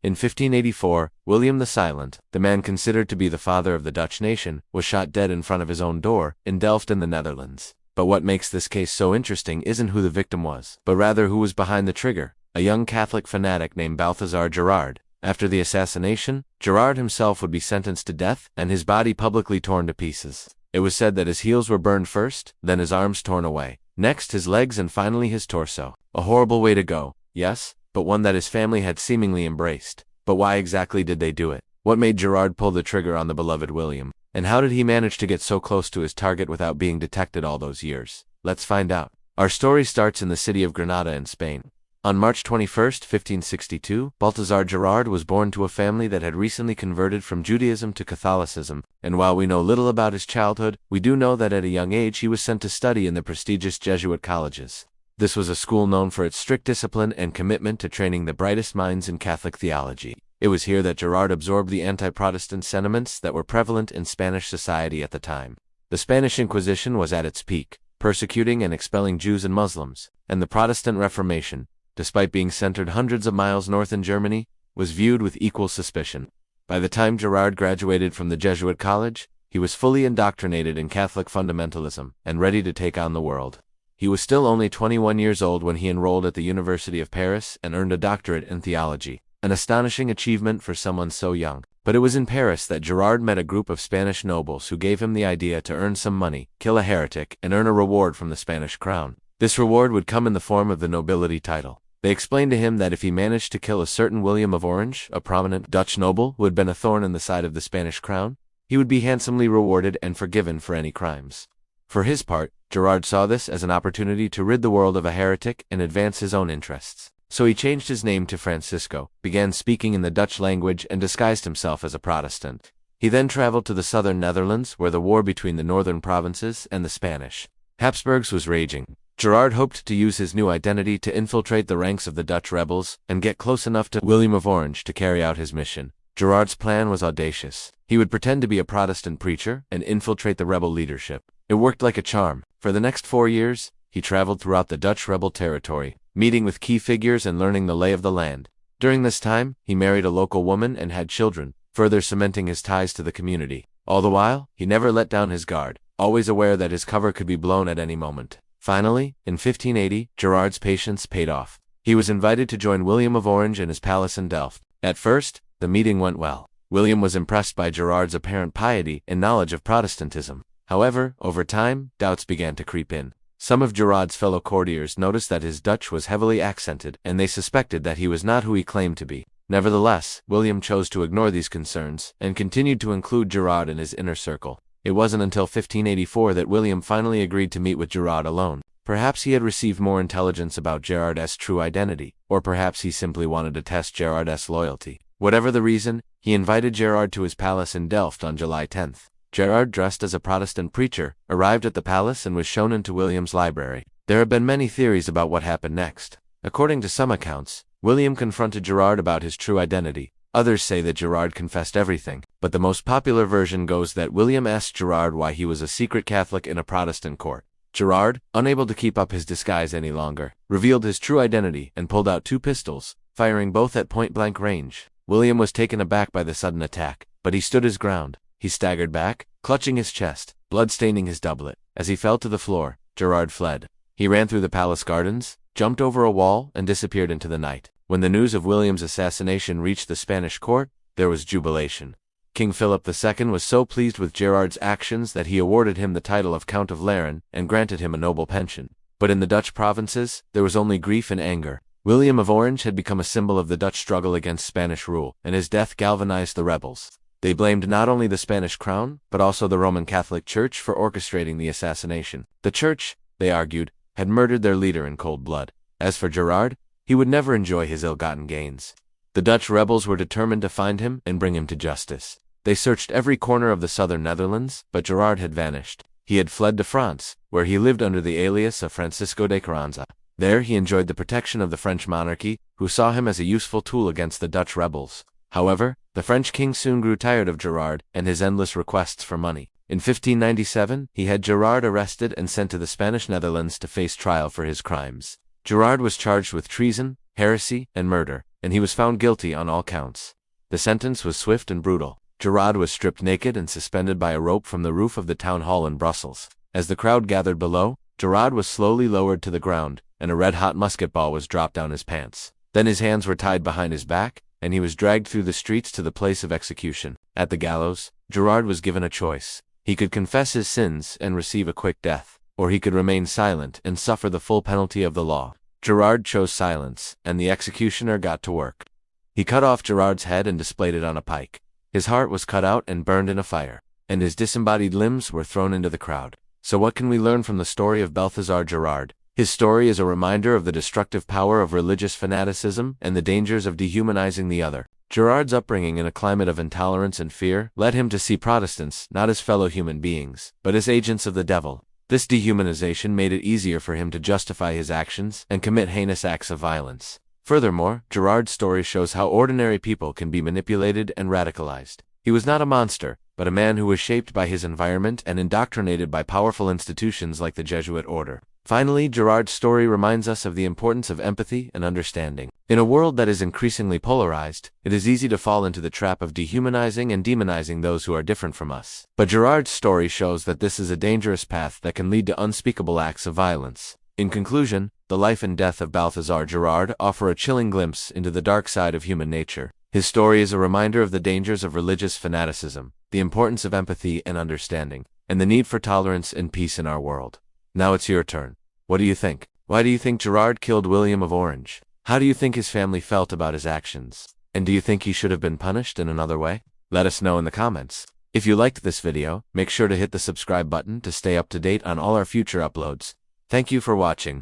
In 1584, William the Silent, the man considered to be the father of the Dutch nation, was shot dead in front of his own door, in Delft in the Netherlands. But what makes this case so interesting isn't who the victim was, but rather who was behind the trigger, a young Catholic fanatic named Balthazar Gerard. After the assassination, Gerard himself would be sentenced to death, and his body publicly torn to pieces. It was said that his heels were burned first, then his arms torn away, next his legs, and finally his torso. A horrible way to go, yes, but one that his family had seemingly embraced. But why exactly did they do it? What made Gerard pull the trigger on the beloved William? And how did he manage to get so close to his target without being detected all those years? Let's find out. Our story starts in the city of Granada in Spain. On March 21, 1562, Balthazar Gerard was born to a family that had recently converted from Judaism to Catholicism, and while we know little about his childhood, we do know that at a young age he was sent to study in the prestigious Jesuit colleges. This was a school known for its strict discipline and commitment to training the brightest minds in Catholic theology. It was here that Gerard absorbed the anti-Protestant sentiments that were prevalent in Spanish society at the time. The Spanish Inquisition was at its peak, persecuting and expelling Jews and Muslims, and the Protestant Reformation, despite being centered hundreds of miles north in Germany, was viewed with equal suspicion. By the time Gerard graduated from the Jesuit college, he was fully indoctrinated in Catholic fundamentalism and ready to take on the world. He was still only 21 years old when he enrolled at the University of Paris and earned a doctorate in theology, an astonishing achievement for someone so young. But it was in Paris that Gerard met a group of Spanish nobles who gave him the idea to earn some money, kill a heretic, and earn a reward from the Spanish crown. This reward would come in the form of the nobility title. They explained to him that if he managed to kill a certain William of Orange, a prominent Dutch noble who had been a thorn in the side of the Spanish crown, he would be handsomely rewarded and forgiven for any crimes. For his part, Gerard saw this as an opportunity to rid the world of a heretic and advance his own interests. So he changed his name to Francisco, began speaking in the Dutch language, and disguised himself as a Protestant. He then traveled to the southern Netherlands, where the war between the northern provinces and the Spanish Habsburgs was raging. Gerard hoped to use his new identity to infiltrate the ranks of the Dutch rebels and get close enough to William of Orange to carry out his mission. Gerard's plan was audacious. He would pretend to be a Protestant preacher and infiltrate the rebel leadership. It worked like a charm. For the next 4 years, he traveled throughout the Dutch rebel territory, meeting with key figures and learning the lay of the land. During this time, he married a local woman and had children, further cementing his ties to the community. All the while, he never let down his guard, always aware that his cover could be blown at any moment. Finally, in 1580, Gerard's patience paid off. He was invited to join William of Orange in his palace in Delft. At first, the meeting went well. William was impressed by Gerard's apparent piety and knowledge of Protestantism. However, over time, doubts began to creep in. Some of Gerard's fellow courtiers noticed that his Dutch was heavily accented, and they suspected that he was not who he claimed to be. Nevertheless, William chose to ignore these concerns and continued to include Gerard in his inner circle. It wasn't until 1584 that William finally agreed to meet with Gerard alone. Perhaps he had received more intelligence about Gerard's true identity, or perhaps he simply wanted to test Gerard's loyalty. Whatever the reason, he invited Gerard to his palace in Delft on July 10th. Gerard, dressed as a Protestant preacher, arrived at the palace and was shown into William's library. There have been many theories about what happened next. According to some accounts, William confronted Gerard about his true identity. Others say that Gerard confessed everything, but the most popular version goes that William asked Gerard why he was a secret Catholic in a Protestant court. Gerard, unable to keep up his disguise any longer, revealed his true identity and pulled out 2 pistols, firing both at point-blank range. William was taken aback by the sudden attack, but he stood his ground. He staggered back, clutching his chest, blood staining his doublet. As he fell to the floor, Gerard fled. He ran through the palace gardens, jumped over a wall, and disappeared into the night. When the news of William's assassination reached the Spanish court, there was jubilation. King Philip II was so pleased with Gerard's actions that he awarded him the title of Count of Laren and granted him a noble pension. But in the Dutch provinces, there was only grief and anger. William of Orange had become a symbol of the Dutch struggle against Spanish rule, and his death galvanized the rebels. They blamed not only the Spanish crown, but also the Roman Catholic Church for orchestrating the assassination. The Church, they argued, had murdered their leader in cold blood. As for Gerard, he would never enjoy his ill-gotten gains. The Dutch rebels were determined to find him and bring him to justice. They searched every corner of the southern Netherlands, but Gerard had vanished. He had fled to France, where he lived under the alias of Francisco de Carranza. There he enjoyed the protection of the French monarchy, who saw him as a useful tool against the Dutch rebels. However, the French king soon grew tired of Gerard and his endless requests for money. In 1597, he had Gerard arrested and sent to the Spanish Netherlands to face trial for his crimes. Gerard was charged with treason, heresy, and murder. and he was found guilty on all counts. The sentence was swift and brutal. Gerard was stripped naked and suspended by a rope from the roof of the town hall in Brussels. As the crowd gathered below, Gerard was slowly lowered to the ground, and a red-hot musket ball was dropped down his pants. Then his hands were tied behind his back, and he was dragged through the streets to the place of execution. At the gallows, Gerard was given a choice. He could confess his sins and receive a quick death, or he could remain silent and suffer the full penalty of the law. Gerard chose silence, and the executioner got to work. He cut off Gerard's head and displayed it on a pike. His heart was cut out and burned in a fire, and his disembodied limbs were thrown into the crowd. So what can we learn from the story of Balthazar Gerard? His story is a reminder of the destructive power of religious fanaticism and the dangers of dehumanizing the other. Gerard's upbringing in a climate of intolerance and fear led him to see Protestants not as fellow human beings, but as agents of the devil. This dehumanization made it easier for him to justify his actions and commit heinous acts of violence. Furthermore, Gerard's story shows how ordinary people can be manipulated and radicalized. He was not a monster, but a man who was shaped by his environment and indoctrinated by powerful institutions like the Jesuit order. Finally, Gerard's story reminds us of the importance of empathy and understanding. In a world that is increasingly polarized, it is easy to fall into the trap of dehumanizing and demonizing those who are different from us. But Gerard's story shows that this is a dangerous path that can lead to unspeakable acts of violence. In conclusion, the life and death of Balthazar Gerard offer a chilling glimpse into the dark side of human nature. His story is a reminder of the dangers of religious fanaticism, the importance of empathy and understanding, and the need for tolerance and peace in our world. Now it's your turn. What do you think? Why do you think Gerard killed William of Orange? How do you think his family felt about his actions? And do you think he should have been punished in another way? Let us know in the comments. If you liked this video, make sure to hit the subscribe button to stay up to date on all our future uploads. Thank you for watching.